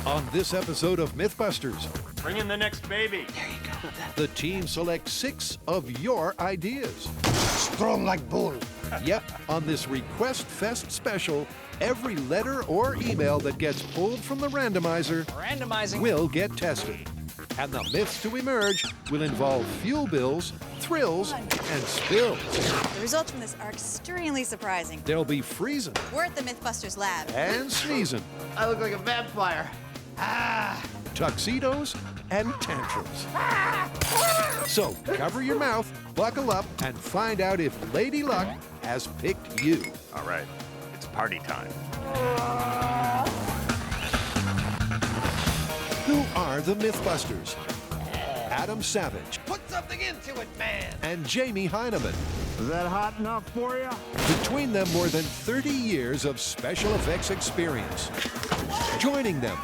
On this episode of MythBusters, Bring in the next baby. There you go. the team selects 6 of your ideas. Strong like bull. Yep, on this Request Fest special, every letter or email that gets pulled from the randomizer will get tested. And the myths to emerge will involve fuel bills, thrills, and spills. The results from this are extremely surprising. There'll be freezing We're at the MythBusters lab. and sneezing, I look like a vampire. tuxedos and tantrums. So cover your mouth, buckle up, and find out if Lady Luck has picked you. All right, it's party time. Who are the MythBusters? Adam Savage Put something into it, man. and Jamie Hyneman. Is that hot enough for you? Between them, more than 30 years of special effects experience. Joining them,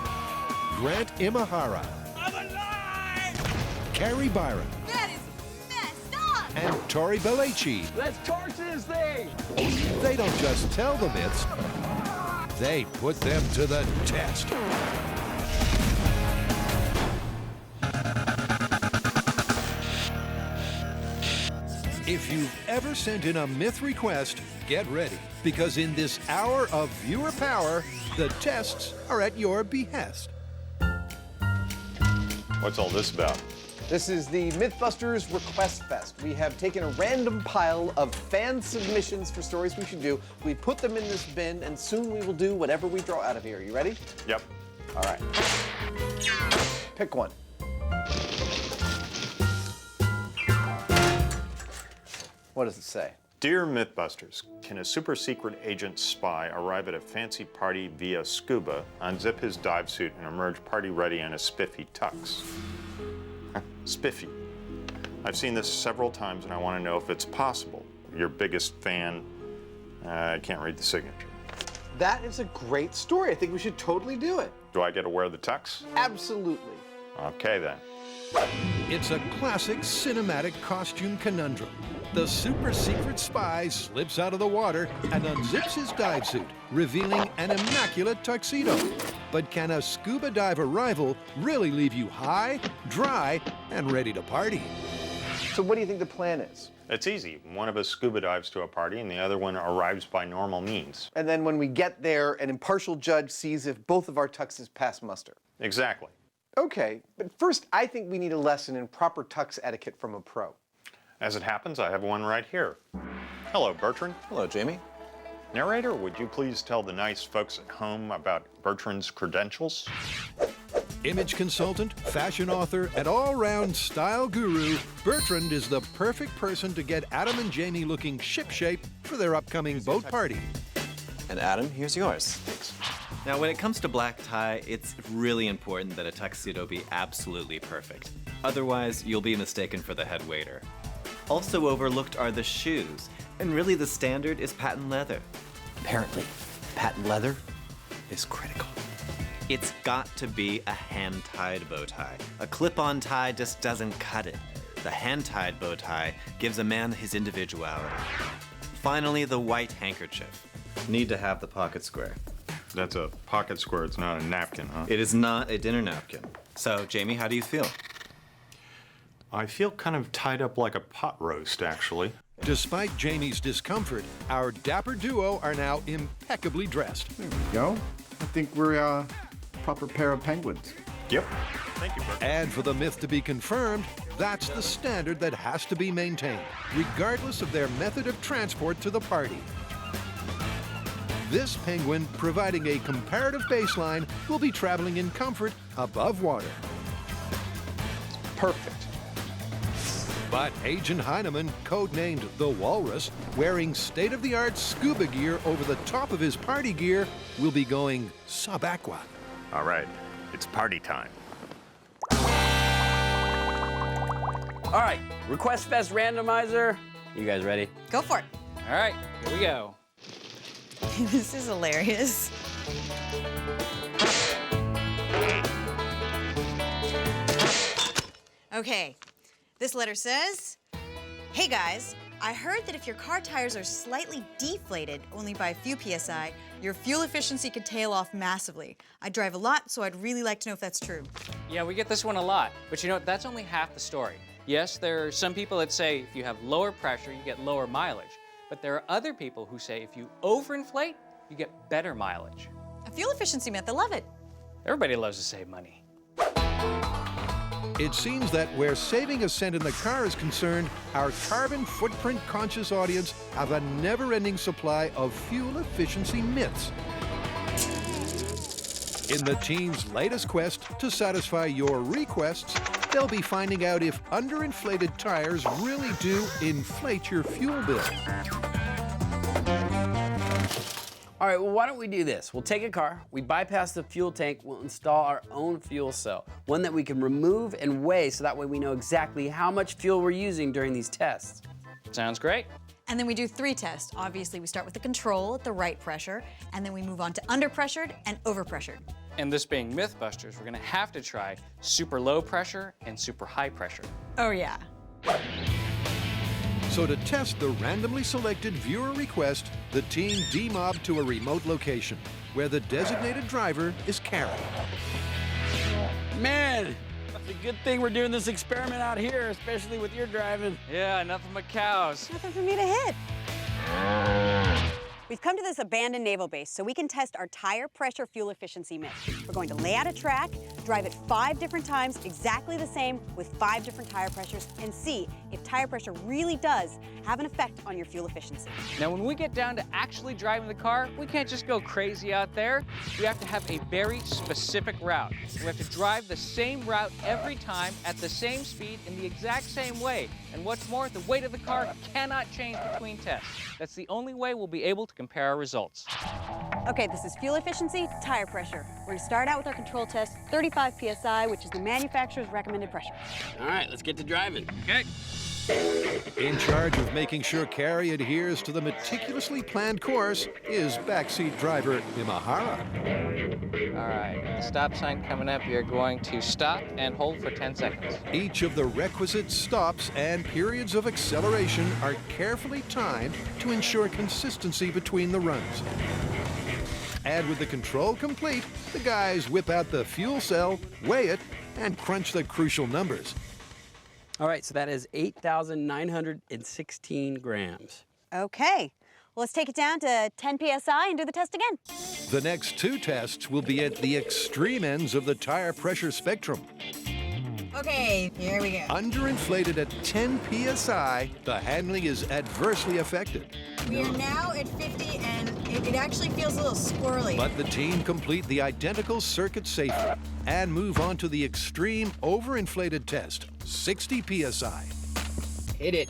Grant Imahara. I'm alive! Carrie Byron That is messed up! and Tori Belleci. Let's torch this thing! They don't just tell the myths, they put them to the test. If you've ever sent in a myth request, get ready, because in this hour of viewer power, the tests are at your behest. What's all this about? This is the MythBusters Request Fest. We have taken a random pile of fan submissions for stories we should do. We put them in this bin, and soon we will do whatever we draw out of here. You ready? Yep. All right. Pick one. What does it say? Dear Mythbusters, can a super secret agent spy arrive at a fancy party via Scuba, unzip his dive suit, and emerge party ready in a spiffy tux? Spiffy. I've seen this several times and I want to know if it's possible. Your biggest fan, I can't read the signature. That is a great story. I think we should totally do it. Do I get to wear the tux? Absolutely. Okay then. It's a classic cinematic costume conundrum. The super secret spy slips out of the water and unzips his dive suit, revealing an immaculate tuxedo. But can a scuba dive arrival really leave you high, dry, and ready to party? So what do you think the plan is? It's easy. One of us scuba dives to a party and the other one arrives by normal means. And then when we get there, an impartial judge sees if both of our tuxes pass muster. Exactly. Okay, but first I think we need a lesson in proper tux etiquette from a pro. As it happens, I have one right here. Hello, Bertrand. Hello, Jamie. Narrator, would you please tell the nice folks at home about Bertrand's credentials? Image consultant, fashion author, and all-round style guru, Bertrand is the perfect person to get Adam and Jamie looking shipshape for their upcoming boat party. And Adam, here's yours. Now, when it comes to black tie, it's really important that a tuxedo be absolutely perfect. Otherwise, you'll be mistaken for the head waiter. Also overlooked are the shoes, and really the standard is patent leather. Apparently, patent leather is critical. It's got to be a hand-tied bow tie. A clip-on tie just doesn't cut it. The hand-tied bow tie gives a man his individuality. Finally, the white handkerchief. Need to have the pocket square. That's a pocket square, it's not a napkin, huh? It is not a dinner napkin. So, Jamie, how do you feel? I feel kind of tied up like a pot roast, actually. Despite Jamie's discomfort, our dapper duo are now impeccably dressed. There we go. I think we're a proper pair of penguins. Yep. Thank you, Bertrand. And for the myth to be confirmed, that's the standard that has to be maintained, regardless of their method of transport to the party. This penguin, providing a comparative baseline, will be traveling in comfort above water. Perfect. But Agent Hyneman, codenamed the Walrus, wearing state-of-the-art scuba gear over the top of his party gear, will be going sub-aqua. All right, it's party time. All right, Request Fest randomizer. You guys ready? Go for it. All right, here we go. This is hilarious. Okay, this letter says, "Hey guys, I heard that if your car tires are slightly deflated, only by a few PSI, your fuel efficiency could tail off massively. I drive a lot, so I'd really like to know if that's true. Yeah, we get this one a lot, but you know, that's only half the story. Yes, there are some people that say if you have lower pressure, you get lower mileage. But there are other people who say if you overinflate, you get better mileage. A fuel efficiency myth, I love it. Everybody loves to save money. It seems that where saving a cent in the car is concerned, our carbon footprint conscious audience have a never-ending supply of fuel efficiency myths. In the team's latest quest to satisfy your requests, they'll be finding out if underinflated tires really do inflate your fuel bill. All right, well, why don't we do this? We'll take a car, we bypass the fuel tank, we'll install our own fuel cell, one that we can remove and weigh so that way we know exactly how much fuel we're using during these tests. Sounds great. And then we do 3 tests. Obviously, we start with the control at the right pressure, and then we move on to underpressured and overpressured. And this being MythBusters, we're gonna have to try super low pressure and super high pressure. Oh, yeah. So to test the randomly selected viewer request, the team demobbed to a remote location where the designated driver is Karen. Man, it's a good thing we're doing this experiment out here, especially with your driving. Yeah, nothing but cows. Nothing for me to hit. We've come to this abandoned naval base so we can test our tire pressure fuel efficiency myth. We're going to lay out a track, drive it 5 different times, exactly the same, with 5 different tire pressures, and see if tire pressure really does have an effect on your fuel efficiency. Now, when we get down to actually driving the car, we can't just go crazy out there. We have to have a very specific route. We have to drive the same route every time at the same speed in the exact same way. And what's more, the weight of the car cannot change between tests. That's the only way we'll be able to compare our results. Okay, this is fuel efficiency, tire pressure. We're going to start out with our control test, 35 PSI, which is the manufacturer's recommended pressure. All right, let's get to driving. Okay. In charge of making sure Carrie adheres to the meticulously planned course is backseat driver Imahara. All right, stop sign coming up. You're going to stop and hold for 10 seconds. Each of the requisite stops and periods of acceleration are carefully timed to ensure consistency between the runs. And with the control complete, the guys whip out the fuel cell, weigh it, and crunch the crucial numbers. All right, so that is 8,916 grams. Okay, well, let's take it down to 10 PSI and do the test again. The next 2 tests will be at the extreme ends of the tire pressure spectrum. Okay, here we go. Underinflated at 10 PSI, the handling is adversely affected. We are now at 50, and it actually feels a little squirrely. But the team complete the identical circuit safely and move on to the extreme overinflated test, 60 PSI. Hit it.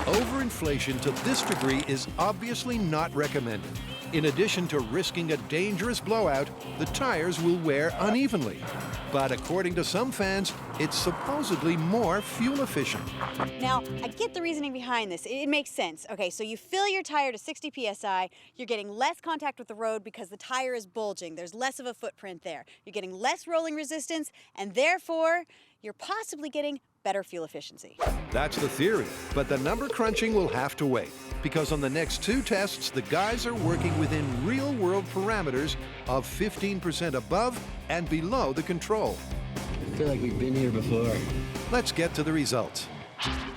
Overinflation to this degree is obviously not recommended. In addition to risking a dangerous blowout, the tires will wear unevenly. But according to some fans, it's supposedly more fuel efficient. Now, I get the reasoning behind this. It makes sense. Okay, so you fill your tire to 60 PSI, you're getting less contact with the road because the tire is bulging. There's less of a footprint there. You're getting less rolling resistance, and therefore, you're possibly getting better fuel efficiency. That's the theory, but the number crunching will have to wait, because on the next 2 tests, the guys are working within real-world parameters of 15% above and below the control. I feel like we've been here before. Let's get to the results.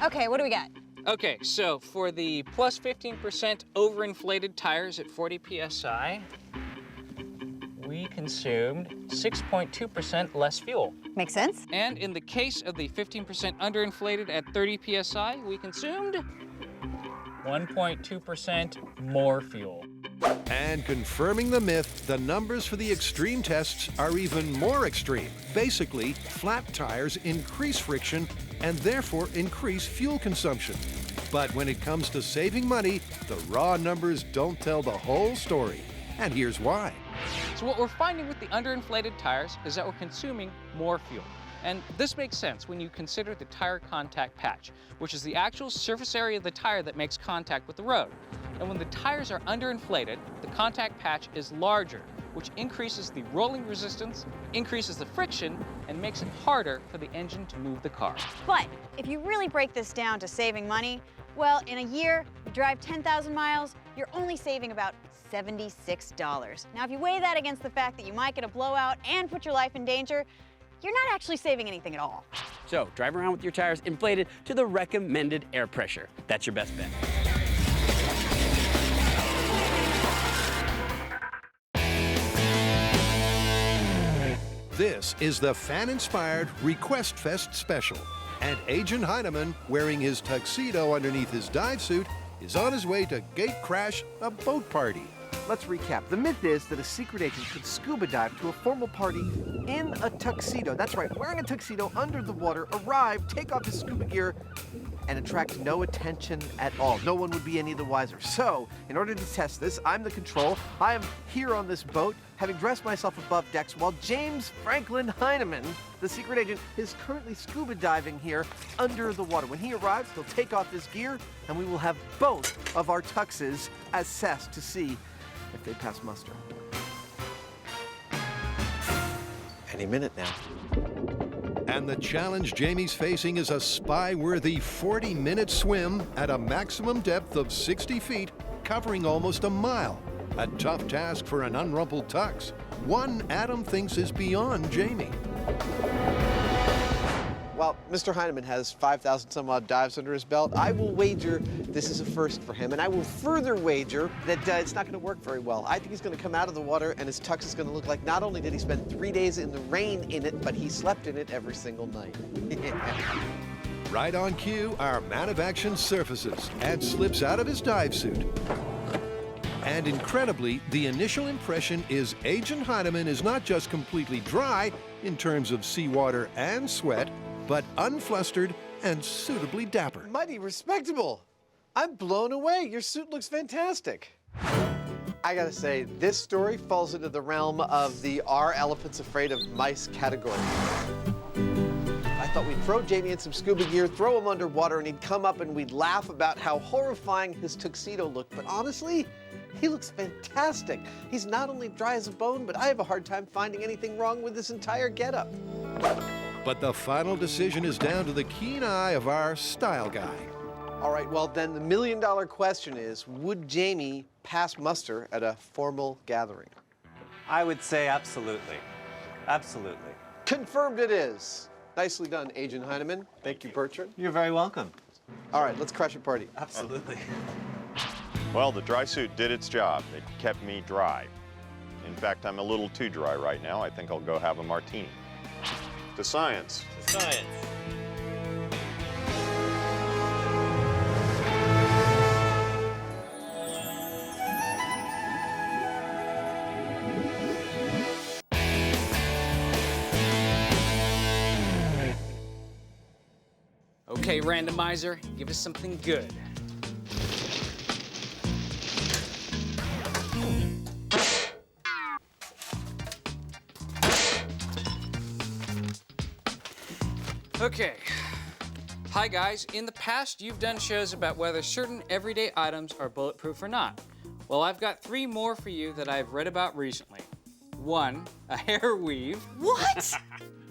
Okay, what do we got? Okay, so for the plus 15% overinflated tires at 40 PSI, we consumed 6.2% less fuel. Makes sense. And in the case of the 15% underinflated at 30 PSI, we consumed 1.2% more fuel. And confirming the myth, the numbers for the extreme tests are even more extreme. Basically, flat tires increase friction and therefore increase fuel consumption. But when it comes to saving money, the raw numbers don't tell the whole story. And here's why. So what we're finding with the underinflated tires is that we're consuming more fuel. And this makes sense when you consider the tire contact patch, which is the actual surface area of the tire that makes contact with the road. And when the tires are underinflated, the contact patch is larger, which increases the rolling resistance, increases the friction, and makes it harder for the engine to move the car. But if you really break this down to saving money, Well, in a year, you drive 10,000 miles, you're only saving about $76. Now, if you weigh that against the fact that you might get a blowout and put your life in danger, you're not actually saving anything at all. So, drive around with your tires inflated to the recommended air pressure. That's your best bet. This is the fan-inspired Request Fest special. And Agent Hyneman, wearing his tuxedo underneath his dive suit, is on his way to gate crash a boat party. Let's recap. The myth is that a secret agent could scuba dive to a formal party in a tuxedo. That's right, wearing a tuxedo under the water, arrive, take off his scuba gear, and attract no attention at all. No one would be any the wiser. So, in order to test this, I'm the control. I am here on this boat, having dressed myself above decks, while James Franklin Hyneman, the secret agent, is currently scuba diving here under the water. When he arrives, he'll take off his gear, and we will have both of our tuxes assessed to see if they pass muster. Any minute now. And the challenge Jamie's facing is a spy-worthy 40-minute swim at a maximum depth of 60 feet, covering almost a mile. A tough task for an unrumpled tux. One Adam thinks is beyond Jamie. Well, Mr. Hyneman has 5,000 some odd dives under his belt. I will wager this is a first for him, and I will further wager that it's not going to work very well. I think he's going to come out of the water, and his tux is going to look like not only did he spend 3 days in the rain in it, but he slept in it every single night. Right on cue, our man of action surfaces and slips out of his dive suit. And incredibly, the initial impression is Agent Hyneman is not just completely dry in terms of seawater and sweat, but unflustered and suitably dapper. Mighty respectable. I'm blown away. Your suit looks fantastic. I gotta say, this story falls into the realm of the "Are elephants afraid of mice" category. I thought we'd throw Jamie in some scuba gear, throw him underwater, and he'd come up and we'd laugh about how horrifying his tuxedo looked. But honestly, he looks fantastic. He's not only dry as a bone, but I have a hard time finding anything wrong with this entire getup. But the final decision is down to the keen eye of our style guy. All right, well then the million-dollar question is, would Jamie pass muster at a formal gathering? I would say absolutely. Absolutely. Confirmed it is. Nicely done, Agent Hyneman. Thank you, Bertrand. You're very welcome. All right, let's crash a party. Absolutely. Well, the dry suit did its job. It kept me dry. In fact, I'm a little too dry right now. I think I'll go have a martini. To science. To science. Okay, randomizer, give us something good. Okay. Hi guys, in the past you've done shows about whether certain everyday items are bulletproof or not. Well, I've got 3 more for you that I've read about recently. 1, a hair weave. What?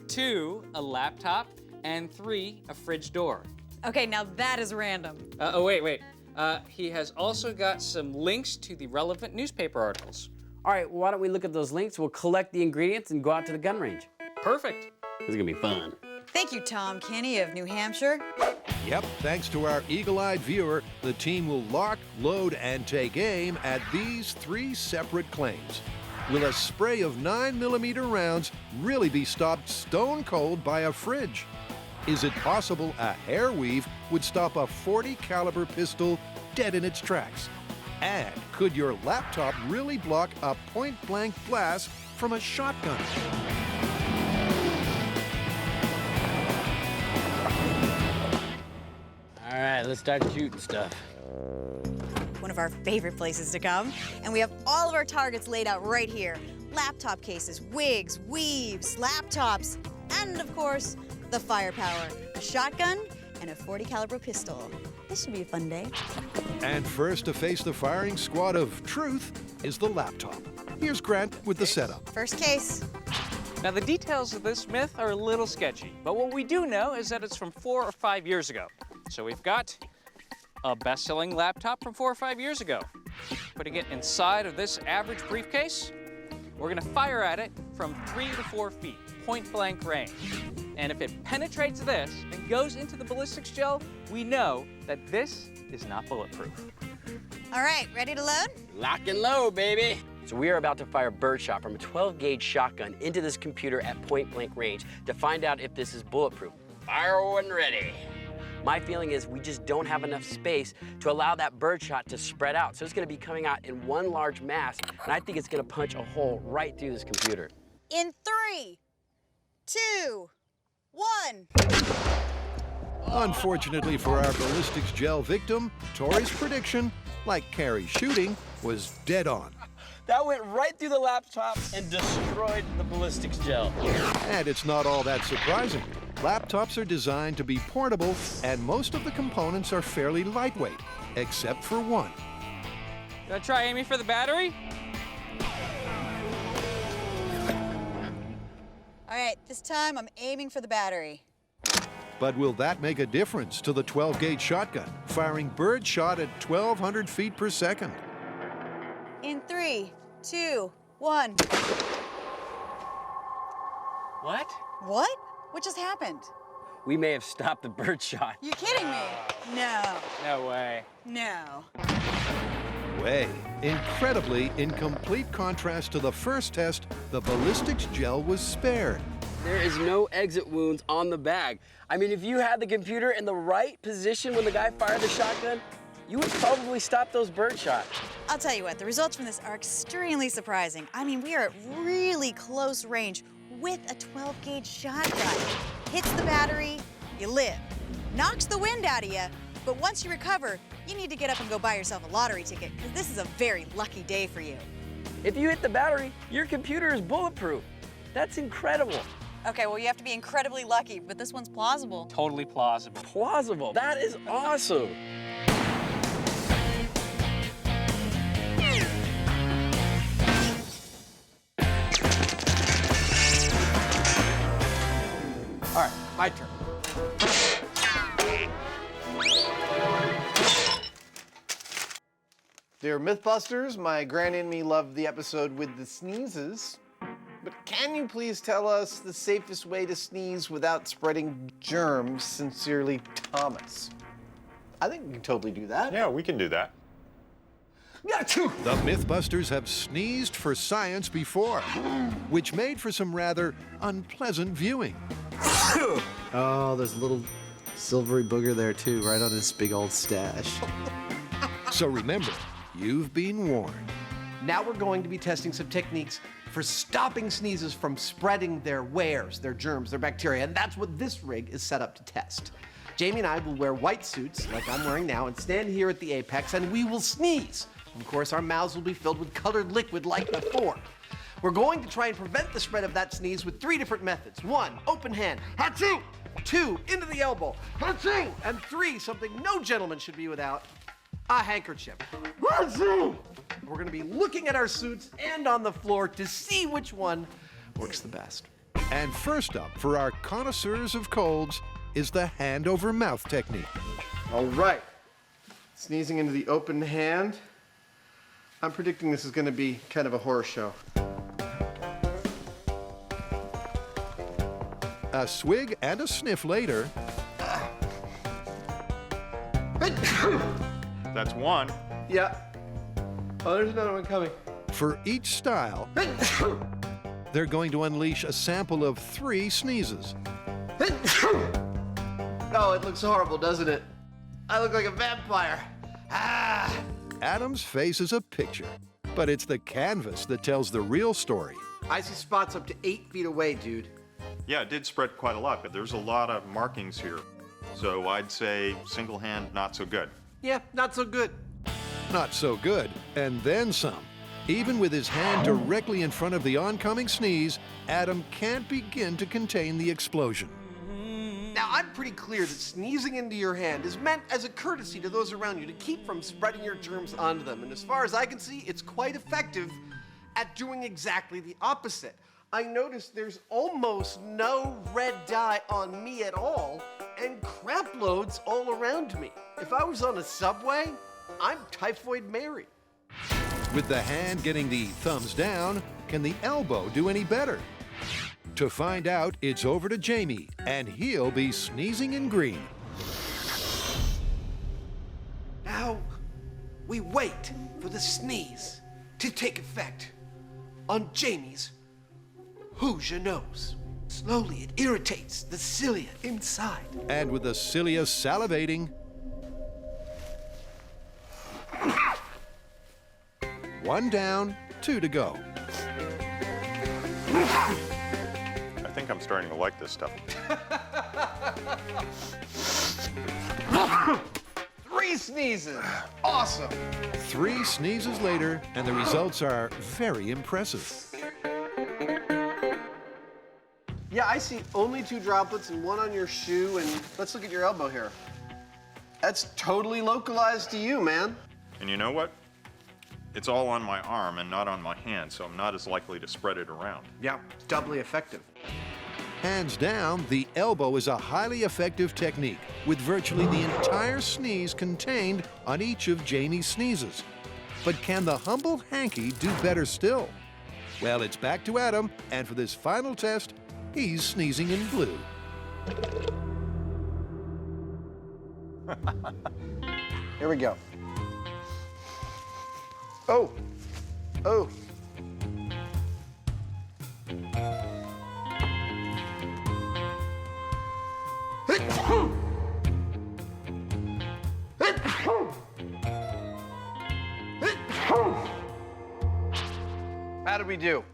2, a laptop. And 3, a fridge door. Okay, now that is random. Wait. He has also got some links to the relevant newspaper articles. All right, well, why don't we look at those links? We'll collect the ingredients and go out to the gun range. Perfect. This is gonna be fun. Thank you, Tom Kenny of New Hampshire. Yep, thanks to our eagle-eyed viewer, the team will lock, load, and take aim at these 3 separate claims. Will a spray of 9mm rounds really be stopped stone cold by a fridge? Is it possible a hair weave would stop a .40 caliber pistol dead in its tracks? And could your laptop really block a point-blank blast from a shotgun? All right, let's start shooting stuff. One of our favorite places to come. And we have all of our targets laid out right here. Laptop cases, wigs, weaves, laptops, and of course, the firepower, a shotgun and a .40 caliber pistol. This should be a fun day. And first to face the firing squad of truth is the laptop. Here's Grant with the setup. First case. Now, the details of this myth are a little sketchy, but what we do know is that it's from 4 or 5 years ago. So we've got a best-selling laptop from 4 or 5 years ago. Putting it inside of this average briefcase, we're gonna fire at it from 3 to 4 feet, point-blank range. And if it penetrates this and goes into the ballistics gel, we know that this is not bulletproof. All right, ready to load? Lock and load, baby. So we are about to fire birdshot from a 12-gauge shotgun into this computer at point-blank range to find out if this is bulletproof. Fire when ready. My feeling is we just don't have enough space to allow that birdshot to spread out. So it's gonna be coming out in one large mass, and I think it's gonna punch a hole right through this computer. In 3, 2, 1. Unfortunately for our ballistics gel victim, Tori's prediction, like Carrie's shooting, was dead on. That went right through the laptop and destroyed the ballistics gel. And it's not all that surprising. Laptops are designed to be portable, and most of the components are fairly lightweight, except for one. Gonna try aiming for the battery? All right, this time I'm aiming for the battery. But will that make a difference to the 12-gauge shotgun, firing birdshot at 1,200 feet per second? In 3, 2, 1. What? What? What just happened? We may have stopped the birdshot. You kidding me? No. No way. No. Way. Incredibly, in complete contrast to the first test, the ballistics gel was spared. There is no exit wounds on the bag. I mean, if you had the computer in the right position when the guy fired the shotgun, you would probably stop those birdshots. I'll tell you what, the results from this are extremely surprising. I mean, we are at really close range with a 12-gauge shotgun. Hits the battery, you live. Knocks the wind out of you, but once you recover, you need to get up and go buy yourself a lottery ticket, because this is a very lucky day for you. If you hit the battery, your computer is bulletproof. That's incredible. Okay, well, you have to be incredibly lucky, but this one's plausible. Totally plausible. Plausible. That is awesome. All right, my turn. Dear Mythbusters, my granny and me loved the episode with the sneezes. But can you please tell us the safest way to sneeze without spreading germs? Sincerely, Thomas. I think we can totally do that. Yeah, we can do that. The Mythbusters have sneezed for science before, which made for some rather unpleasant viewing. Oh, there's a little silvery booger there too, right on this big old stash. So remember, you've been warned. Now we're going to be testing some techniques for stopping sneezes from spreading their wares, their germs, their bacteria, and that's what this rig is set up to test. Jamie and I will wear white suits, like I'm wearing now, and stand here at the apex, and we will sneeze. Of course, our mouths will be filled with colored liquid like before. We're going to try and prevent the spread of that sneeze with 3 different methods. 1, open hand, achoo! 2, into the elbow, achoo! And 3, something no gentleman should be without, a handkerchief. Achoo! We're gonna be looking at our suits and on the floor to see which one works the best. And first up for our connoisseurs of colds is the hand-over-mouth technique. All right, sneezing into the open hand. I'm predicting this is gonna be kind of a horror show. A swig and a sniff later, That's one. Yeah. Oh, there's another one coming. for each style, they're going to unleash a sample of 3 sneezes. Oh, it looks horrible, doesn't it? I look like a vampire. Ah! Adam's face is a picture, but it's the canvas that tells the real story. I see spots up to 8 feet away, dude. Yeah, it did spread quite a lot, but there's a lot of markings here. So I'd say single hand, not so good. Yeah, not so good. Not so good, and then some. Even with his hand directly in front of the oncoming sneeze, Adam can't begin to contain the explosion. Now, I'm pretty clear that sneezing into your hand is meant as a courtesy to those around you to keep from spreading your germs onto them. And as far as I can see, it's quite effective at doing exactly the opposite. I noticed there's almost no red dye on me at all, and crap loads all around me. If I was on a subway, I'm Typhoid Mary. With the hand getting the thumbs down, can the elbow do any better? To find out, it's over to Jamie, and he'll be sneezing in green. Now, we wait for the sneeze to take effect on Jamie's Hoosier nose. Slowly, it irritates the cilia inside. And with the cilia salivating, one down, 2 to go. I think I'm starting to like this stuff. 3 sneezes. Awesome. 3 sneezes later, and the results are very impressive. Yeah, I see only 2 droplets and 1 on your shoe, and let's look at your elbow here. That's totally localized to you, man. And you know what? It's all on my arm and not on my hand, so I'm not as likely to spread it around. Yeah, doubly effective. Hands down, the elbow is a highly effective technique, with virtually the entire sneeze contained on each of Jamie's sneezes. But can the humble hanky do better still? Well, it's back to Adam, and for this final test, he's sneezing in blue. Here we go. Oh. Oh. How did we do?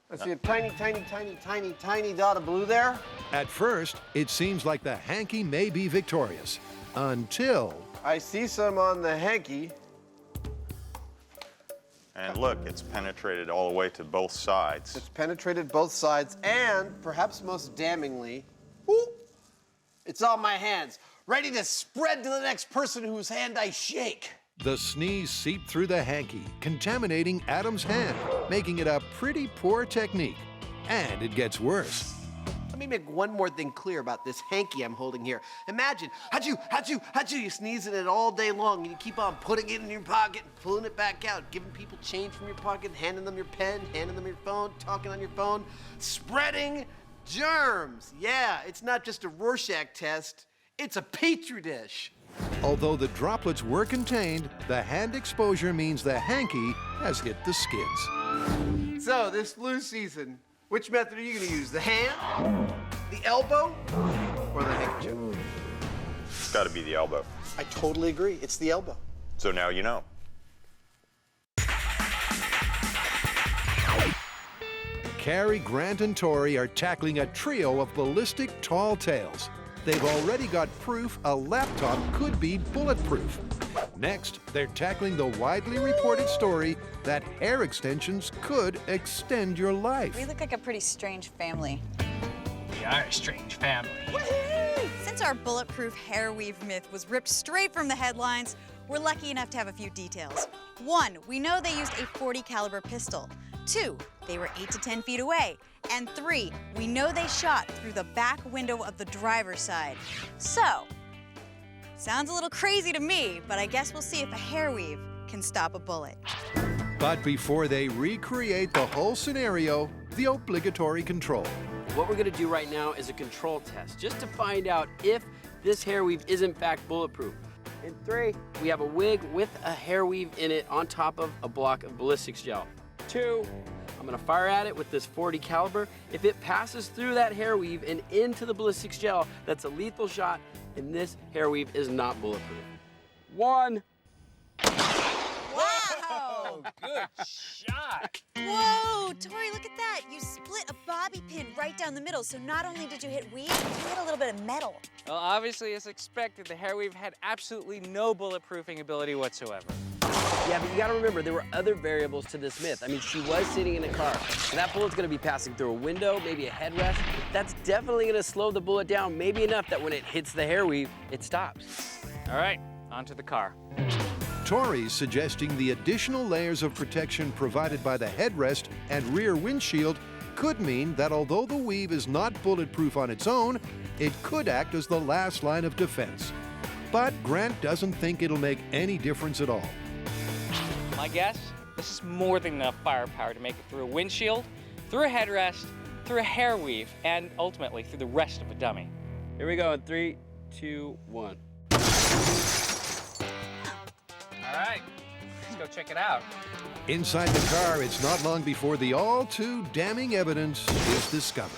I see a tiny, tiny, tiny, tiny, tiny dot of blue there. At first, it seems like the hanky may be victorious, until... I see some on the hanky. And look, it's penetrated all the way to both sides. It's penetrated both sides, and perhaps most damningly, ooh, it's on my hands, ready to spread to the next person whose hand I shake. The sneeze seeped through the hanky, contaminating Adam's hand, making it a pretty poor technique. And it gets worse. Let me make one more thing clear about this hanky I'm holding here. Imagine, achoo, achoo, achoo, you sneeze in it all day long, and you keep on putting it in your pocket, pulling it back out, giving people change from your pocket, handing them your pen, handing them your phone, talking on your phone, spreading germs. Yeah, it's not just a Rorschach test, it's a Petri dish. Although the droplets were contained, the hand exposure means the hanky has hit the skids. So, this flu season, which method are you going to use? The hand, the elbow, or the handkerchief? It's got to be the elbow. I totally agree. It's the elbow. So now you know. Carrie, Grant, and Tori are tackling a trio of ballistic tall tales. They've already got proof a laptop could be bulletproof. Next, they're tackling the widely reported story that hair extensions could extend your life. We look like a pretty strange family. We are a strange family. Since our bulletproof hair weave myth was ripped straight from the headlines, we're lucky enough to have a few details. 1, we know they used a .40 caliber pistol. 2, they were 8 to 10 feet away. And 3, we know they shot through the back window of the driver's side. So, sounds a little crazy to me, but I guess we'll see if a hair weave can stop a bullet. But before they recreate the whole scenario, the obligatory control. What we're gonna do right now is a control test, just to find out if this hair weave is in fact bulletproof. In 3, we have a wig with a hair weave in it on top of a block of ballistics gel. 2, I'm gonna fire at it with this .40 caliber. If it passes through that hair weave and into the ballistics gel, that's a lethal shot, and this hair weave is not bulletproof. 1. Wow! Good shot. Whoa, Tori, look at that. You split a bobby pin right down the middle, so not only did you hit weave, you hit a little bit of metal. Well, obviously, as expected, the hair weave had absolutely no bulletproofing ability whatsoever. Yeah, but you gotta remember, there were other variables to this myth. I mean, she was sitting in a car, and that bullet's gonna be passing through a window, maybe a headrest. That's definitely gonna slow the bullet down, maybe enough that when it hits the hair weave, it stops. All right, onto the car. Tori's suggesting the additional layers of protection provided by the headrest and rear windshield could mean that although the weave is not bulletproof on its own, it could act as the last line of defense. But Grant doesn't think it'll make any difference at all. My guess, this is more than enough firepower to make it through a windshield, through a headrest, through a hair weave, and ultimately through the rest of a dummy. Here we go in 3, 2, 1. All right, let's go check it out. Inside the car, it's not long before the all too damning evidence is discovered.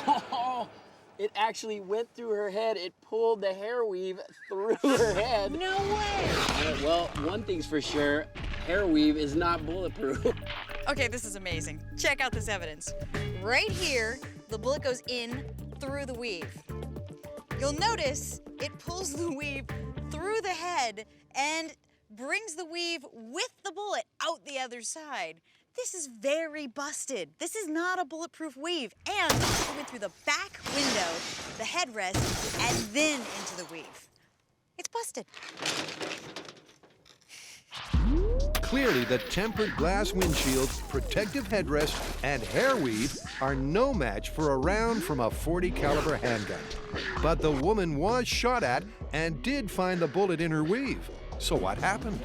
Oh, it actually went through her head. It pulled the hair weave through her head. No way! Well, one thing's for sure, hair weave is not bulletproof. Okay, this is amazing. Check out this evidence. Right here, the bullet goes in through the weave. You'll notice it pulls the weave through the head and brings the weave with the bullet out the other side. This is very busted. This is not a bulletproof weave. And it went through the back window, the headrest, and then into the weave. It's busted. Clearly, the tempered glass windshield, protective headrest, and hair weave are no match for a round from a .40 caliber handgun. But the woman was shot at and did find the bullet in her weave. So what happened?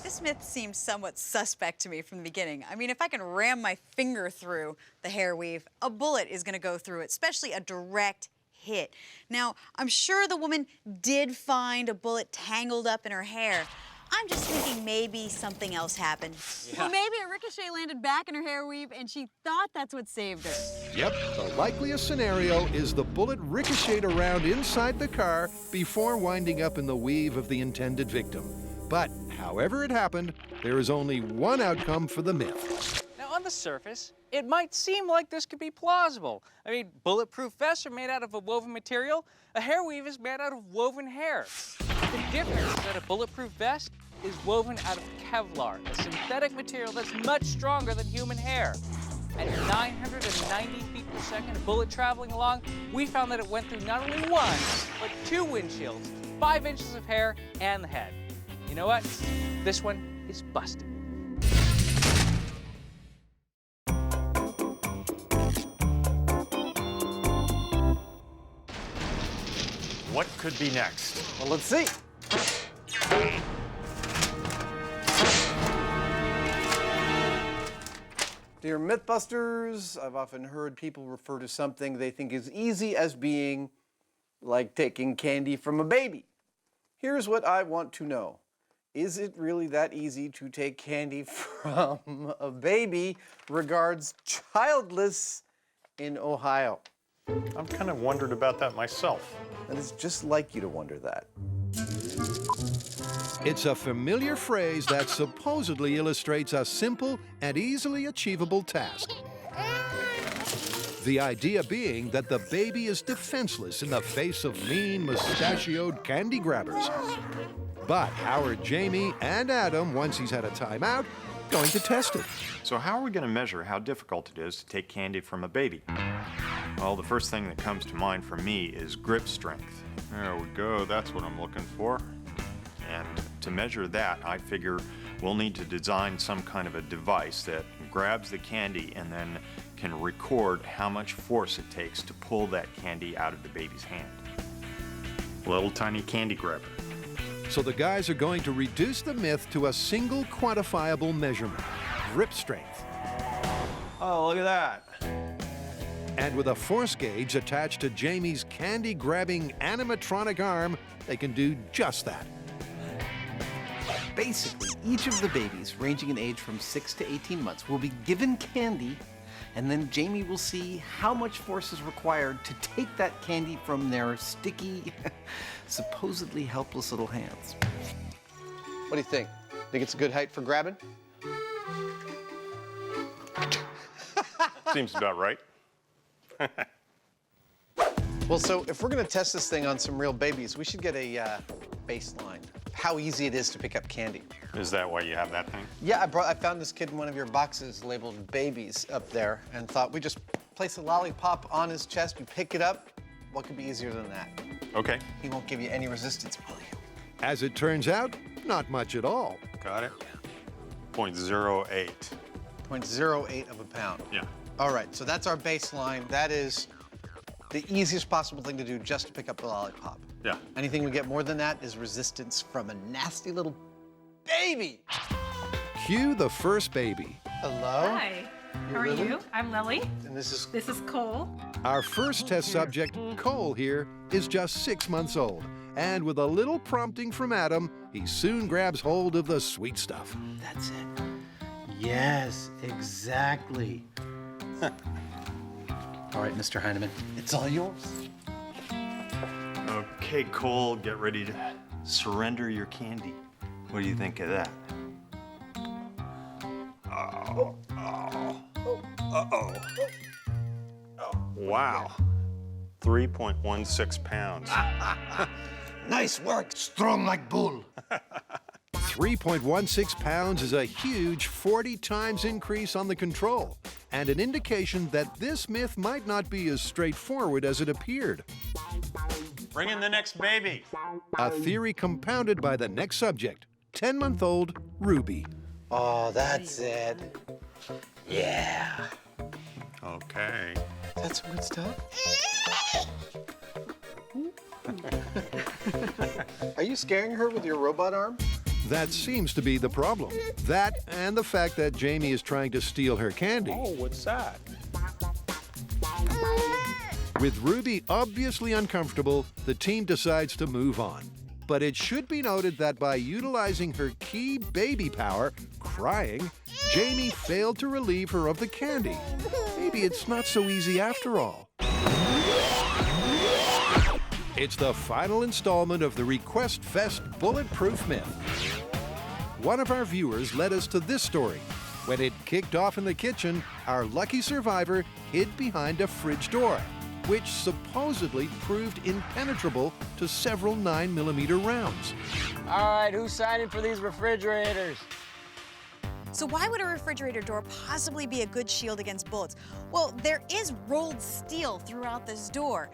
This myth seemed somewhat suspect to me from the beginning. I mean, if I can ram my finger through the hair weave, a bullet is gonna go through it, especially a direct hit. Now, I'm sure the woman did find a bullet tangled up in her hair. I'm just thinking maybe something else happened. Or maybe a ricochet landed back in her hair weave and she thought that's what saved her. Yep, the likeliest scenario is the bullet ricocheted around inside the car before winding up in the weave of the intended victim. But however it happened, there is only one outcome for the myth. Now, on the surface, it might seem like this could be plausible. I mean, bulletproof vests are made out of a woven material. A hair weave is made out of woven hair. The difference is that a bulletproof vest is woven out of Kevlar, a synthetic material that's much stronger than human hair. At 990 feet per second, a bullet traveling along, we found that it went through not only one, but 2 windshields, 5 inches of hair, and the head. You know what? This one is busted. What could be next? Well, let's see. Dear Mythbusters, I've often heard people refer to something they think is easy as being like taking candy from a baby. Here's what I want to know. Is it really that easy to take candy from a baby? Regards, Childless in Ohio. I've kind of wondered about that myself. And it's just like you to wonder that. It's a familiar phrase that supposedly illustrates a simple and easily achievable task. The idea being that the baby is defenseless in the face of mean, mustachioed candy grabbers. But how are Jamie and Adam, once he's had a timeout, going to test it? So how are we going to measure how difficult it is to take candy from a baby? Well, the first thing that comes to mind for me is grip strength. There we go, that's what I'm looking for. And to measure that, I figure we'll need to design some kind of a device that grabs the candy and then can record how much force it takes to pull that candy out of the baby's hand. Little tiny candy grabber. So the guys are going to reduce the myth to a single quantifiable measurement, grip strength. Oh, look at that. And with a force gauge attached to Jamie's candy-grabbing animatronic arm, they can do just that. Basically, each of the babies, ranging in age from 6 to 18 months, will be given candy, and then Jamie will see how much force is required to take that candy from their sticky, supposedly helpless little hands. What do you think? Think it's a good height for grabbing? Seems about right. Well, so if we're gonna test this thing on some real babies, we should get a baseline. How easy it is to pick up candy. Is that why you have that thing? Yeah, I found this kid in one of your boxes labeled babies up there and thought we just place a lollipop on his chest, you pick it up. What could be easier than that? Okay. He won't give you any resistance, will you? As it turns out, not much at all. Got it. 0.08. 0.08 of a pound. Yeah. All right, so that's our baseline. That is the easiest possible thing to do just to pick up the lollipop. Yeah. Anything we get more than that is resistance from a nasty little baby. Cue the first baby. Hello? Hi. How are Lily? you? I'm Lily. And this is Cole. Our first test subject, Cole here, is just 6 months old. And with a little prompting from Adam, he soon grabs hold of the sweet stuff. That's it. Yes, exactly. All right, Mr. Hyneman, it's all yours. Okay, Cole, get ready to surrender your candy. What do you think of that? Wow. 3.16 pounds. Nice work, strong like bull. 3.16 pounds is a huge 40 times increase on the control, and an indication that this myth might not be as straightforward as it appeared. Bring in the next baby. A theory compounded by the next subject, 10-month-old Ruby. Oh, that's it. Yeah. Okay. That's some good stuff. Are you scaring her with your robot arm? That seems to be the problem. That and the fact that Jamie is trying to steal her candy. Oh, what's that? With Ruby obviously uncomfortable, the team decides to move on. But it should be noted that by utilizing her key baby power, crying, Jamie failed to relieve her of the candy. Maybe it's not so easy after all. It's the final installment of the Request Fest Bulletproof myth. One of our viewers led us to this story. When it kicked off in the kitchen, our lucky survivor hid behind a fridge door, which supposedly proved impenetrable to several 9mm rounds. All right, who's signing for these refrigerators? So why would a refrigerator door possibly be a good shield against bullets? Well, there is rolled steel throughout this door.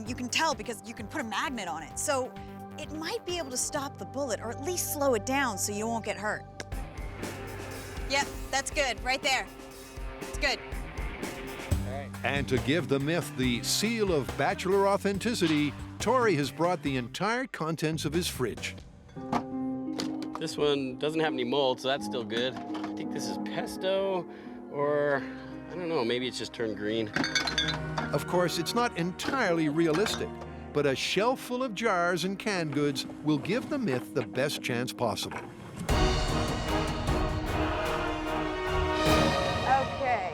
You can tell because you can put a magnet on it. So it might be able to stop the bullet or at least slow it down so you won't get hurt. Yep, that's good, right there. It's good. And to give the myth the seal of bachelor authenticity, Tori has brought the entire contents of his fridge. This one doesn't have any mold, so that's still good. I think this is pesto, or I don't know, maybe it's just turned green. Of course, it's not entirely realistic, but a shelf full of jars and canned goods will give the myth the best chance possible. Okay,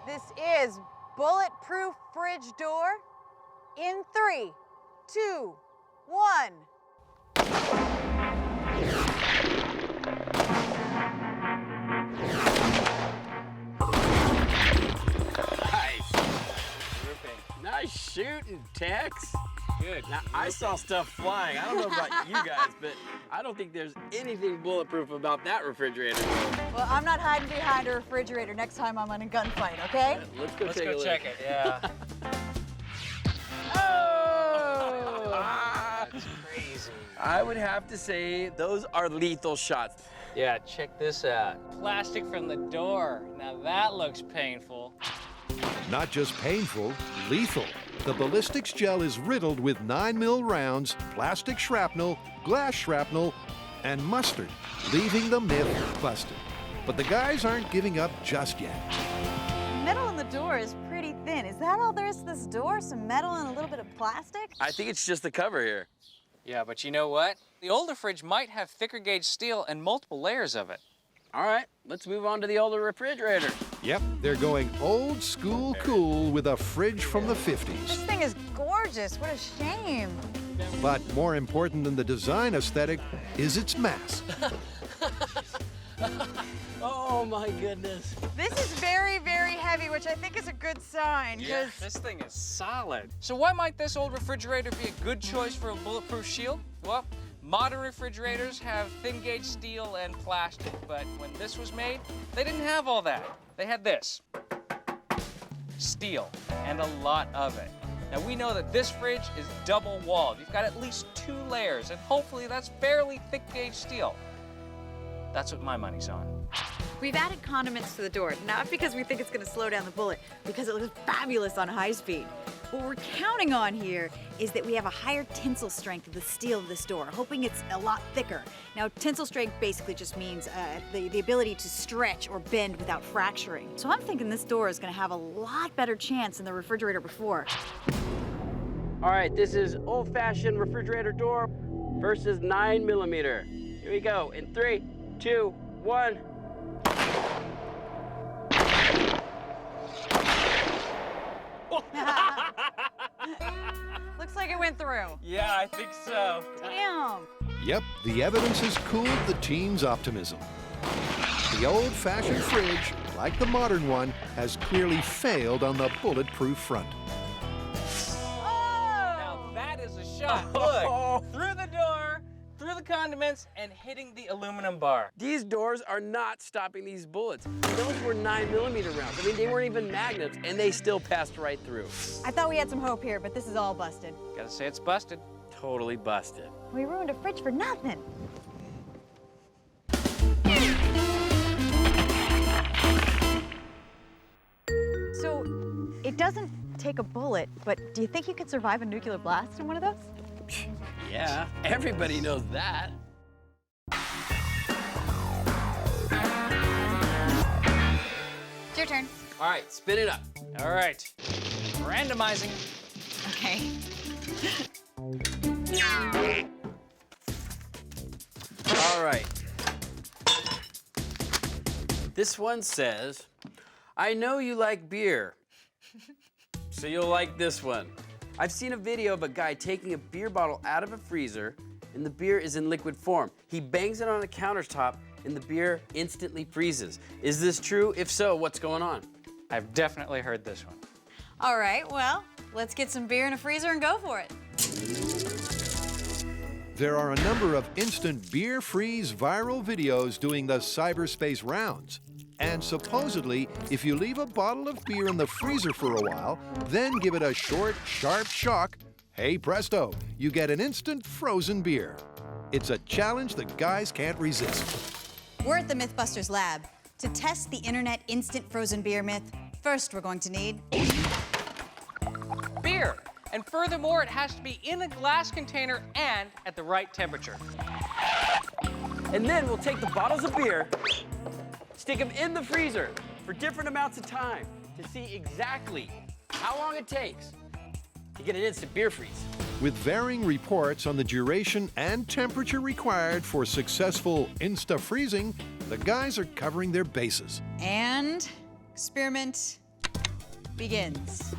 this is Bulletproof fridge door in 3, 2, 1. Nice shooting, Tex. Good. Now, I saw stuff flying. I don't know about you guys, but I don't think there's anything bulletproof about that refrigerator. Well, I'm not hiding behind a refrigerator next time I'm in a gunfight, okay? Let's go take a look. check it, yeah. Oh! That's crazy. I would have to say those are lethal shots. Yeah, check this out. Plastic from the door. Now that looks painful. Not just painful, lethal. The ballistics gel is riddled with 9mm rounds, plastic shrapnel, glass shrapnel, and mustard, leaving the myth busted. But the guys aren't giving up just yet. Metal in the door is pretty thin. Is that all there is to this door? Some metal and a little bit of plastic? I think it's just the cover here. Yeah, but you know what? The older fridge might have thicker gauge steel and multiple layers of it. All right, let's move on to the older refrigerator. Yep, they're going old school cool with a fridge from the 50s. This thing is gorgeous. What a shame. But more important than the design aesthetic is its mass. Oh my goodness. This is very, very heavy, which I think is a good sign. Yeah, this thing is solid. So why might this old refrigerator be a good choice for a bulletproof shield? Well, modern refrigerators have thin gauge steel and plastic, but when this was made, they didn't have all that. They had this, steel, and a lot of it. Now we know that this fridge is double walled. You've got at least 2 layers, and hopefully that's fairly thick gauge steel. That's what my money's on. We've added condiments to the door, not because we think it's gonna slow down the bullet, because it looks fabulous on high speed. What we're counting on here is that we have a higher tensile strength of the steel of this door, hoping it's a lot thicker. Now, tensile strength basically just means the ability to stretch or bend without fracturing. So I'm thinking this door is gonna have a lot better chance than the refrigerator before. All right, this is old-fashioned refrigerator door versus 9mm. Here we go, in 3, 2, 1. Looks like it went through. Yeah, I think so. Damn. Yep, the evidence has cooled the team's optimism. The old-fashioned fridge, like the modern one, has clearly failed on the bulletproof front. Now that is a shot. Look, through the door, through the condiments, and hitting the aluminum bar. These doors are not stopping these bullets. Those were 9mm rounds. I mean, they weren't even magnets, and they still passed right through. I thought we had some hope here, but this is all busted. Gotta say it's busted. Totally busted. We ruined a fridge for nothing. So, it doesn't take a bullet, but do you think you could survive a nuclear blast in one of those? Yeah, everybody knows that. It's your turn. All right, spin it up. All right, randomizing. Okay. All right. This one says, I know you like beer, so you'll like this one. I've seen a video of a guy taking a beer bottle out of a freezer, and the beer is in liquid form. He bangs it on a countertop, and the beer instantly freezes. Is this true? If so, what's going on? I've definitely heard this one. All right, well, let's get some beer in a freezer and go for it. There are a number of instant beer freeze viral videos doing the cyberspace rounds. And supposedly, if you leave a bottle of beer in the freezer for a while, then give it a short, sharp shock, hey presto, you get an instant frozen beer. It's a challenge the guys can't resist. We're at the MythBusters lab. To test the internet instant frozen beer myth, first we're going to need Beer. And furthermore, it has to be in a glass container and at the right temperature. And then we'll take the bottles of beer, stick them in the freezer for different amounts of time to see exactly how long it takes to get an instant beer freeze. With varying reports on the duration and temperature required for successful insta-freezing, the guys are covering their bases. and experiment begins.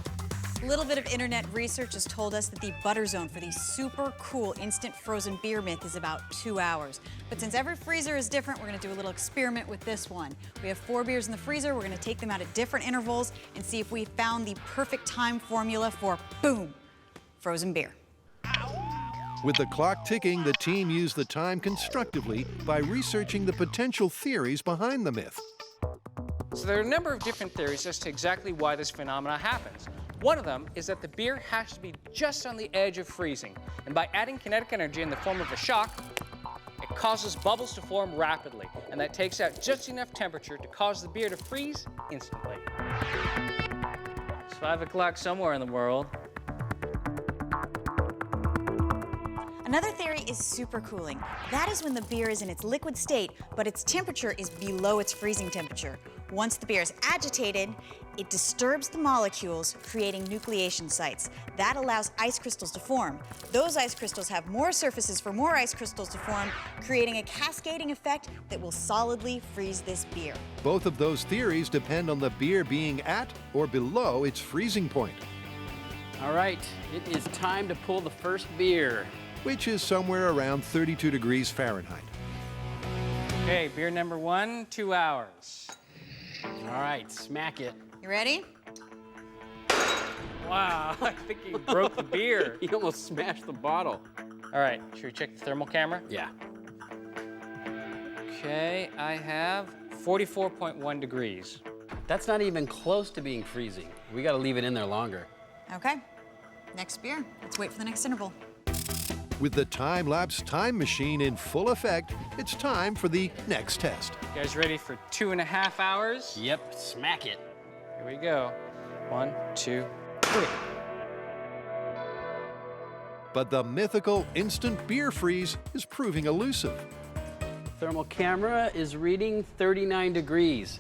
A little bit of internet research has told us that the butter zone for the super cool instant frozen beer myth is about 2 hours. But since every freezer is different, we're gonna do a little experiment with this one. We have 4 beers in the freezer. We're gonna take them out at different intervals and see if we found the perfect time formula for, boom, frozen beer. With the clock ticking, the team used the time constructively by researching the potential theories behind the myth. So there are a number of different theories as to exactly why this phenomena happens. One of them is that the beer has to be just on the edge of freezing, and by adding kinetic energy in the form of a shock, it causes bubbles to form rapidly, and that takes out just enough temperature to cause the beer to freeze instantly. It's 5 o'clock somewhere in the world. Another theory is supercooling. That is when the beer is in its liquid state, but its temperature is below its freezing temperature. Once the beer is agitated, it disturbs the molecules, creating nucleation sites. That allows ice crystals to form. Those ice crystals have more surfaces for more ice crystals to form, creating a cascading effect that will solidly freeze this beer. Both of those theories depend on the beer being at or below its freezing point, All right, it is time to pull the first beer. which is somewhere around 32 degrees Fahrenheit. Okay, beer number 1, 2 hours. All right, smack it. You ready? Wow, I think you broke the beer. You almost smashed the bottle. All right, should we check the thermal camera? Yeah. Okay, I have 44.1 degrees. That's not even close to being freezing. We gotta leave it in there longer. Okay, next beer. Let's wait for the next interval. With the time-lapse time machine in full effect, it's time for the next test. You guys ready for 2.5 hours? Yep, smack it. Here we go. 1, 2, 3. But the mythical instant beer freeze is proving elusive. Thermal camera is reading 39 degrees.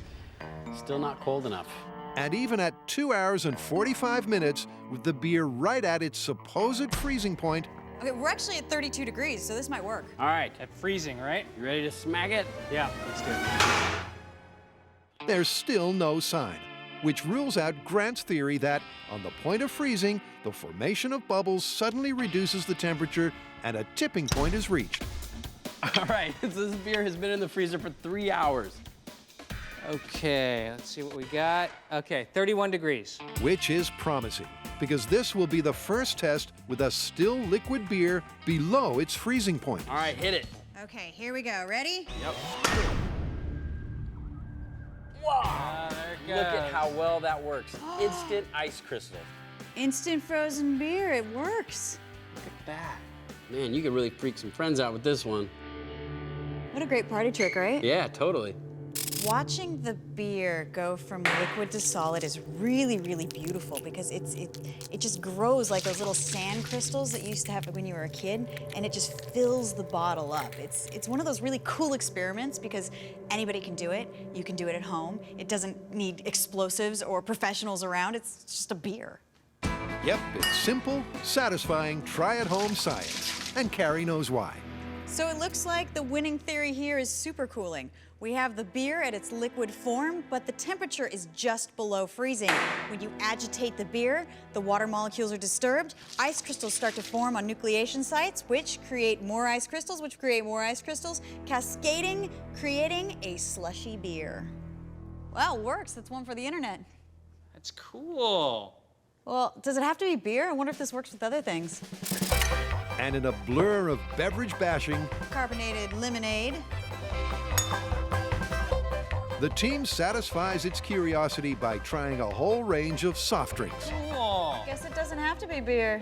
Still not cold enough. And even at 2 hours and 45 minutes, with the beer right at its supposed freezing point, Okay, we're actually at 32 degrees, so this might work. All right, At freezing, right? you ready to smack it? Yeah, let's do it. there's still no sign, which rules out Grant's theory that, on the point of freezing, the formation of bubbles suddenly reduces the temperature and a tipping point is reached. All right, this beer has been in the freezer for 3 hours. Okay, let's see what we got. Okay, 31 degrees. Which is promising, because this will be the first test with a still liquid beer below its freezing point. All right, hit it. Okay, here we go. Ready? Yep. There it goes. Look at how well that works. Instant ice crystal. Instant frozen beer. It works. Look at that. Man, you could really freak some friends out with this one. What a great party trick, right? Yeah, totally. Watching the beer go from liquid to solid is really, really beautiful because it just grows like those little sand crystals that you used to have when you were a kid, and it just fills the bottle up. It's one of those really cool experiments because anybody can do it. You can do it at home. It doesn't need explosives or professionals around. It's just a beer. Yep, it's simple, satisfying, try-at-home science. And Carrie knows why. So it looks like the winning theory here is supercooling. We have the beer at its liquid form, but the temperature is just below freezing. When you agitate the beer, the water molecules are disturbed, ice crystals start to form on nucleation sites, which create more ice crystals, which create more ice crystals, cascading, creating a slushy beer. Well, it works. That's one for the internet. That's cool. Well, does it have to be beer? I wonder if this works with other things. And in a blur of beverage bashing, Carbonated lemonade. the team satisfies its curiosity by trying a whole range of soft drinks. Cool. Guess it doesn't have to be beer.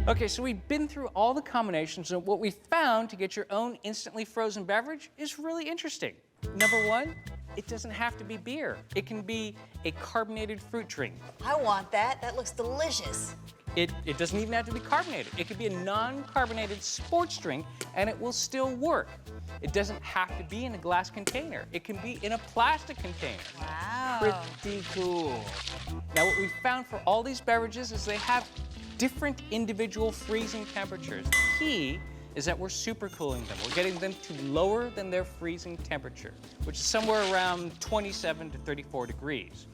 Okay, so we've been through all the combinations, and what we found to get your own instantly frozen beverage is really interesting. Number one, it doesn't have to be beer. It can be a carbonated fruit drink. I want that. That looks delicious. It doesn't even have to be carbonated. It could be a non-carbonated sports drink, and it will still work. It doesn't have to be in a glass container. It can be in a plastic container. Wow. Pretty cool. Now, what we found for all these beverages is they have different individual freezing temperatures. The key is that we're supercooling them. We're getting them to lower than their freezing temperature, which is somewhere around 27 to 34 degrees.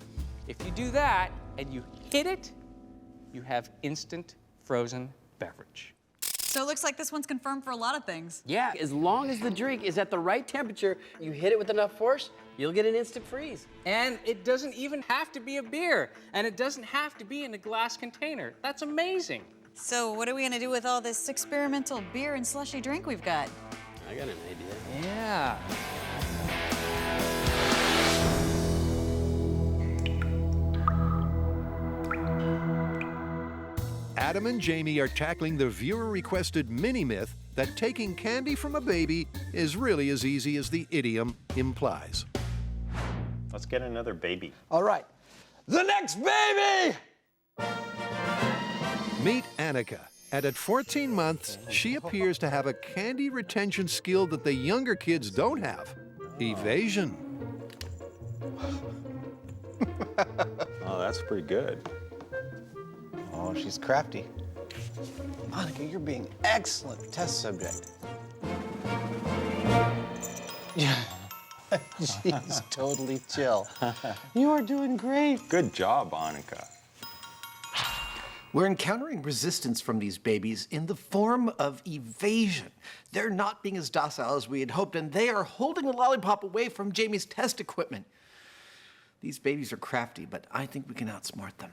If you do that and you hit it, you have instant frozen beverage. So it looks like this one's confirmed for a lot of things. Yeah, as long as the drink is at the right temperature, you hit it with enough force, you'll get an instant freeze. And it doesn't even have to be a beer, and it doesn't have to be in a glass container. That's amazing. So what are we gonna do with all this experimental beer and slushy drink we've got? I got an idea. Yeah. Adam and Jamie are tackling the viewer-requested mini-myth that taking candy from a baby is really as easy as the idiom implies. Let's get another baby. All right, the next baby! Meet Annika, and at 14 months, she appears to have a candy retention skill that the younger kids don't have: evasion. Oh, that's pretty good. Oh, she's crafty. Monica, you're being excellent test subject. Yeah, she's totally chill. You are doing great. Good job, Annika. We're encountering resistance from these babies in the form of evasion. They're not being as docile as we had hoped, and they are holding a lollipop away from Jamie's test equipment. These babies are crafty, but I think we can outsmart them.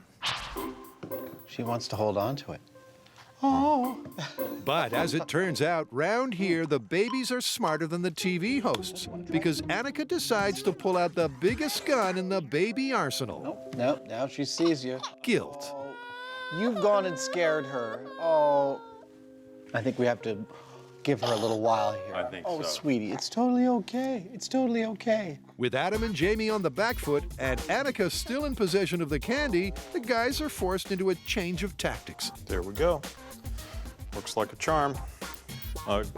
She wants to hold on to it. Oh. But as it turns out, round here, the babies are smarter than the TV hosts, because Annika decides to pull out the biggest gun in the baby arsenal. Nope, now she sees you. Guilt. You've gone and scared her. Oh. I think we have to give her a little while here. I think oh, so. Sweetie, it's totally okay. It's totally okay. With Adam and Jamie on the back foot and Annika still in possession of the candy, the guys are forced into a change of tactics. There we go. Looks like a charm.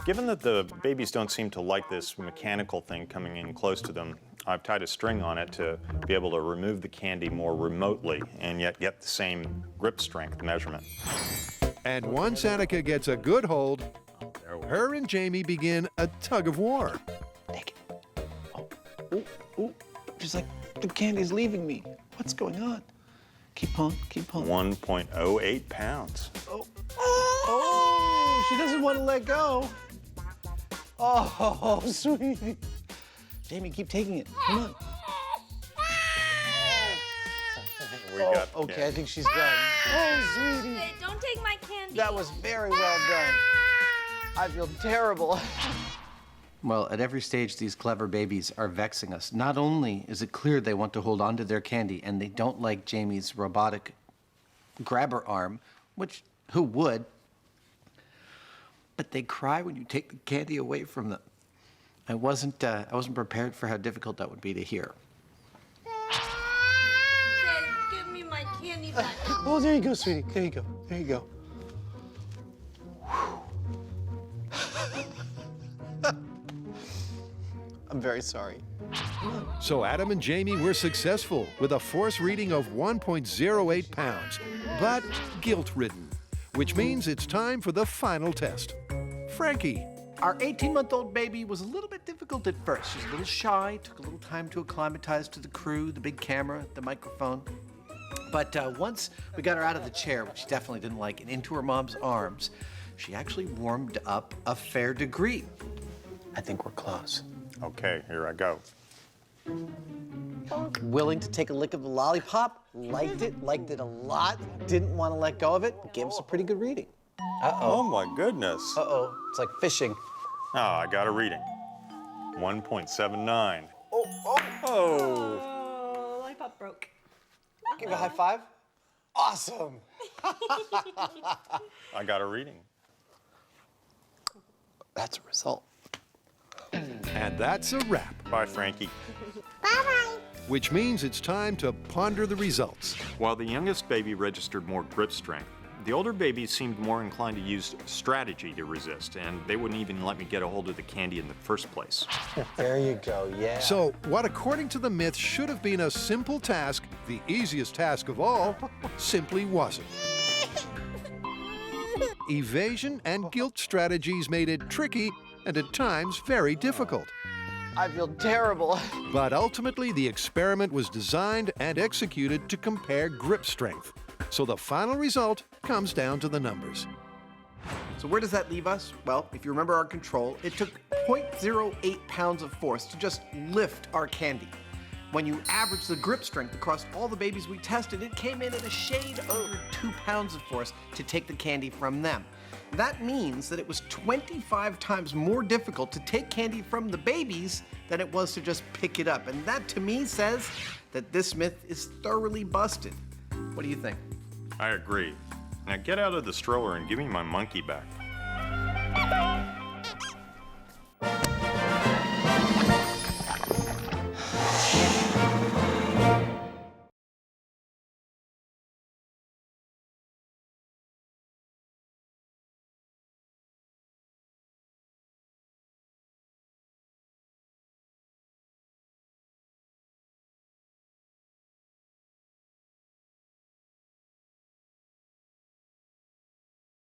Given that the babies don't seem to like this mechanical thing coming in close to them, I've tied a string on it to be able to remove the candy more remotely and yet get the same grip strength measurement. And once Annika gets a good hold, her and Jamie begin a tug of war. Take it. Oh, oh, just like the candy's leaving me. What's going on? Keep on, keep on. 1.08 pounds. Oh, she doesn't want to let go. Oh, sweetie. Jamie, keep taking it. Come on. We got Okay, candy. I think she's done. Oh, sweetie. Hey, don't take my candy. That was very well done. I feel terrible. Well, at every stage, these clever babies are vexing us. Not only is it clear they want to hold on to their candy, and they don't like Jamie's robotic grabber arm, which, who would? But they cry when you take the candy away from them. I wasn't prepared for how difficult that would be to hear. Say, give me my candy back. Oh, there you go, sweetie. There you go. There you go. I'm very sorry. So Adam and Jamie were successful with a force reading of 1.08 pounds, but guilt-ridden, which means it's time for the final test. Frankie. Our 18-month-old baby was a little bit difficult at first. She was a little shy, took a little time to acclimatize to the crew, the big camera, the microphone. But once we got her out of the chair, which she definitely didn't like, and into her mom's arms, she actually warmed up a fair degree. I think we're close. Okay, here I go. Willing to take a lick of the lollipop, liked it a lot, didn't want to let go of it, gave us a pretty good reading. Oh my goodness. Uh-oh, it's like fishing. Oh, I got a reading. 1.79. Oh. Oh, lollipop broke. Give you a high five. Awesome. I got a reading. That's a result. And that's a wrap. Bye, Frankie. Bye-bye. Which means it's time to ponder the results. While the youngest baby registered more grip strength, the older babies seemed more inclined to use strategy to resist, and they wouldn't even let me get a hold of the candy in the first place. There you go, yeah. So, what according to the myth should have been a simple task, the easiest task of all, simply wasn't. Evasion and guilt strategies made it tricky and at times very difficult. I feel terrible. But ultimately, the experiment was designed and executed to compare grip strength. So the final result comes down to the numbers. So where does that leave us? Well, if you remember our control, it took 0.08 pounds of force to just lift our candy. When you average the grip strength across all the babies we tested, it came in at a shade over 2 pounds of force to take the candy from them. That means that it was 25 times more difficult to take candy from the babies than it was to just pick it up. And that, to me, says that this myth is thoroughly busted. What do you think? I agree. Now get out of the stroller and give me my monkey back.